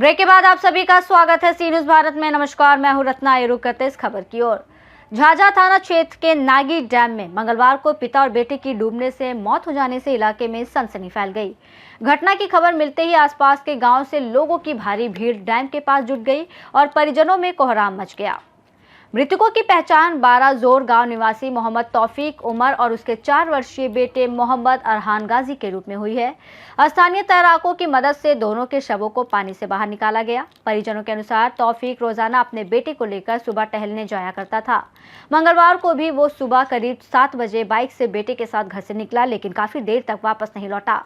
Break के बाद आप सभी का स्वागत है सी न्यूज भारत में। नमस्कार, मैं हूं रत्ना। रुक करते इस खबर की ओर। झाझा थाना क्षेत्र के नागी डैम में मंगलवार को पिता और बेटे की डूबने से मौत हो जाने से इलाके में सनसनी फैल गई। घटना की खबर मिलते ही आसपास के गांव से लोगों की भारी भीड़ डैम के पास जुट गई और परिजनों में कोहराम मच गया। मृतकों की पहचान 12 जोर गांव निवासी मोहम्मद तौफीक उमर और उसके 4 वर्षीय बेटे मोहम्मद अरहान गाजी के रूप में हुई है। स्थानीय तैराकों की मदद से दोनों के शवों को पानी से बाहर निकाला गया। परिजनों के अनुसार तौफीक रोजाना अपने बेटे को लेकर सुबह टहलने जाया करता था। मंगलवार को भी वो सुबह करीब 7 बजे बाइक से बेटे के साथ घर से निकला, लेकिन काफी देर तक वापस नहीं लौटा।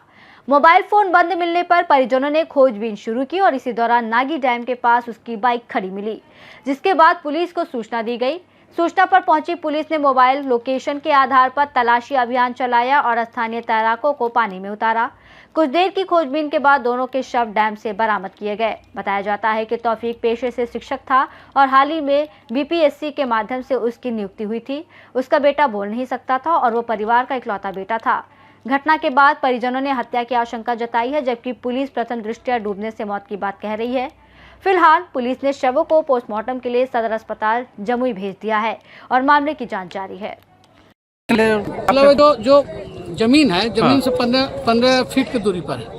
मोबाइल फोन बंद मिलने पर परिजनों ने खोजबीन शुरू की और इसी दौरान नागी डैम के पास उसकी बाइक खड़ी मिली, जिसके बाद पुलिस को सूचना दी गई। सूचना पर पहुंची पुलिस ने मोबाइल लोकेशन के आधार पर तलाशी अभियान चलाया और स्थानीय तैराकों को पानी में उतारा। कुछ देर की खोजबीन के बाद दोनों के शव डैम से बरामद किए गए। बताया जाता है कि तौफीक पेशे से शिक्षक था और हाल ही में बीपीएससी के माध्यम से उसकी नियुक्ति हुई थी। उसका बेटा बोल नहीं सकता था और वो परिवार का इकलौता बेटा था। घटना के बाद परिजनों ने हत्या की आशंका जताई है, जबकि पुलिस प्रथम दृष्टया डूबने से मौत की बात कह रही है। फिलहाल पुलिस ने शवों को पोस्टमार्टम के लिए सदर अस्पताल जमुई भेज दिया है और मामले की जांच जारी है। मतलब जो जमीन है, जमीन से 15 फीट की दूरी पर है।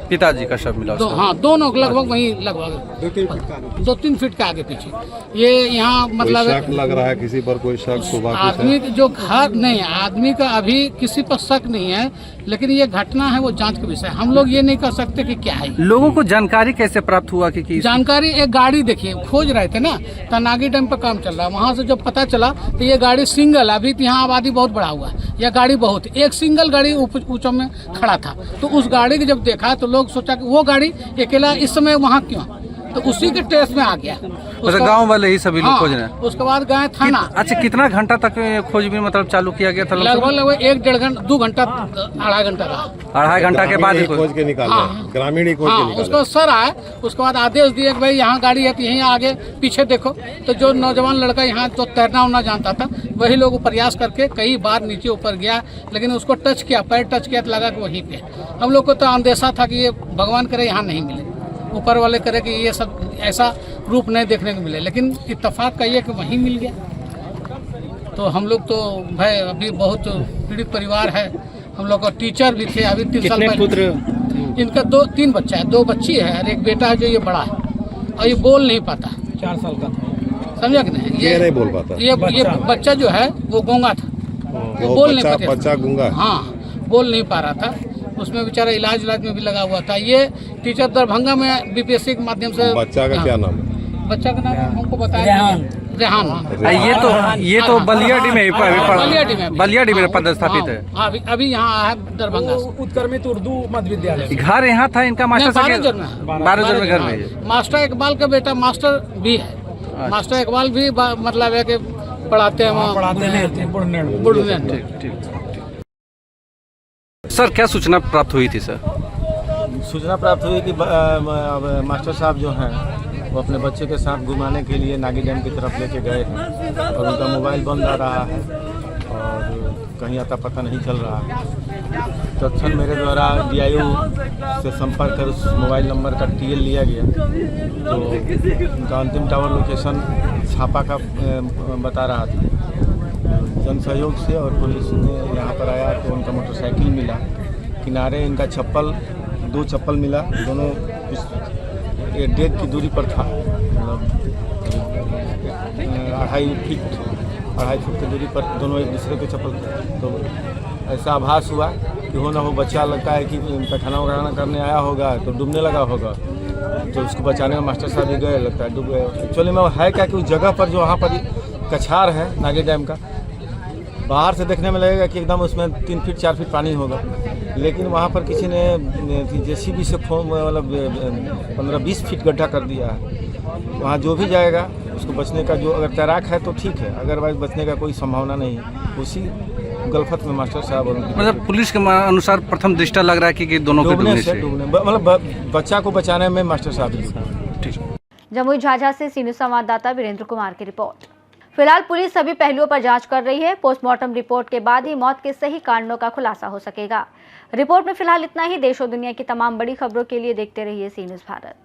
पिताजी का शव मिला। हाँ, दोनों लगभग वहीं लगभग 2-3 फीट के आगे पीछे। ये यहाँ मतलब शक लग रहा है किसी पर, कोई शक सुबह आदमी जो घर नहीं, आदमी का अभी किसी पर शक नहीं है, लेकिन ये घटना है वो जांच का विषय। हम लोग ये नहीं कर सकते कि क्या है। लोगों को जानकारी कैसे प्राप्त हुआ कि जानकारी एक गाड़ी देखिए खोज रहे थे ना, तो नागी डैम पर काम चल रहा है। वहाँ से जब पता चला तो ये गाड़ी सिंगल, अभी यहाँ आबादी बहुत बड़ा हुआ है, यह गाड़ी बहुत एक सिंगल गाड़ी ऊंचा में खड़ा था। तो उस गाड़ी को जब देखा तो लोग सोचा कि वो गाड़ी अकेला इस समय वहाँ क्यों, तो उसी के ट्रेस में आ गया। गांव वाले ही सभी लोग खोज रहे हैं। उसके बाद गए थाना। अच्छा, कितना घंटा तक खोजबीन मतलब चालू किया गया था? लगभग 1-1.5 घंटा, 2 घंटा, 2.5 घंटा रहा। 2.5 घंटा के बाद खोज के निकाला। ग्रामीण ही खोज के निकाला। उसको सर आए, उसके बाद आदेश दिए कि भाई यहाँ गाड़ी है तो यहीं आगे पीछे देखो। तो जो नौजवान लड़का यहाँ तो तैरना उना जानता था, वही लोग प्रयास करके कई बार नीचे ऊपर गया, लेकिन उसको टच किया, पैर टच किया तो लगा कि वहीं पे। हम लोग को तो अंदेशा था कि ये भगवान करे यहाँ नहीं मिले, ऊपर वाले करे कि ये सब ऐसा रूप नहीं देखने को मिले, लेकिन इत्तेफाक का ये कि वहीं मिल गया। तो हम लोग तो भाई अभी बहुत पीड़ित परिवार है। हम लोग को टीचर भी थे। अभी 3 साल पहले इनका 2-3 बच्चा है, 2 बच्ची है और एक बेटा है जो ये बड़ा है और ये बोल नहीं पाता। 4 साल का, समझा कि नहीं? ये नहीं बोल पाता। ये बच्चा जो है वो गूंगा था, वो बोल नहीं पाता। बच्चा गूंगा, हाँ, बोल नहीं पा रहा था। उसमें बेचारा इलाज में भी लगा हुआ था। ये टीचर दरभंगा में बीपीएससी के माध्यम से। बच्चा का क्या नाम है? बच्चा का नाम हमको बताया रेहान। ये तो बलियाडी में बलियाडी में पदस्थापित है। अभी यहाँ आया है दरभंगा से। उत्क्रमित उर्दू मध्य विद्यालय। घर यहाँ था इनका मास्टर 12 में घर में। मास्टर इकबाल का बेटा मास्टर भी है। मास्टर इकबाल भी मतलब है कि पढ़ाते हैं वहाँ, पढ़ाते हैं बुढ़ने। सर, क्या सूचना प्राप्त हुई थी? सर, सूचना प्राप्त हुई कि मास्टर साहब जो हैं वो अपने बच्चे के साथ घुमाने के लिए नागी डैम की तरफ लेके गए हैं और उनका मोबाइल बंद आ रहा है और कहीं आता पता नहीं चल रहा है। तत्क्षण मेरे द्वारा DIO से संपर्क कर उस मोबाइल नंबर का TL लिया गया। तो उनका अंतिम टावर लोकेशन छापा का बता रहा था। जन सहयोग से और पुलिस ने यहाँ पर आया तो उनका मोटरसाइकिल मिला, किनारे इनका 2 चप्पल मिला, दोनों कुछ 1.5 की दूरी पर था, मतलब 2.5 फुट की दूरी पर दोनों एक दूसरे के चप्पल थे। तो ऐसा आभास हुआ कि हो ना हो बच्चा लगता है कि पैखाना वगैरह करने आया होगा तो डूबने लगा होगा। तो उसको बचाने में मास्टर साहब भी गए, लगता है डूब गए। एक्चुअली में है क्या कि उस जगह पर जो वहाँ पर कछार है नागी डैम का, बाहर से देखने में लगेगा कि एकदम उसमें 3 फीट 4 फीट पानी होगा, लेकिन वहाँ पर किसी ने JCB से मतलब 15-20 फीट गड्ढा कर दिया है। वहाँ जो भी जाएगा उसको बचने का, जो अगर तैराक है तो ठीक है, अदरवाइज बचने का कोई संभावना नहीं है। उसी गलफत में मास्टर साहब और मतलब पुलिस के अनुसार प्रथम दृष्टया लग रहा है कि दोनों के डूबने से मतलब बच्चा को बचाने में मास्टर साहब। जमुई झाझा से सी न्यूज संवाददाता वीरेंद्र कुमार की रिपोर्ट। फिलहाल पुलिस सभी पहलुओं पर जांच कर रही है। पोस्टमार्टम रिपोर्ट के बाद ही मौत के सही कारणों का खुलासा हो सकेगा। रिपोर्ट में फिलहाल इतना ही। देश और दुनिया की तमाम बड़ी खबरों के लिए देखते रहिए सी न्यूज भारत।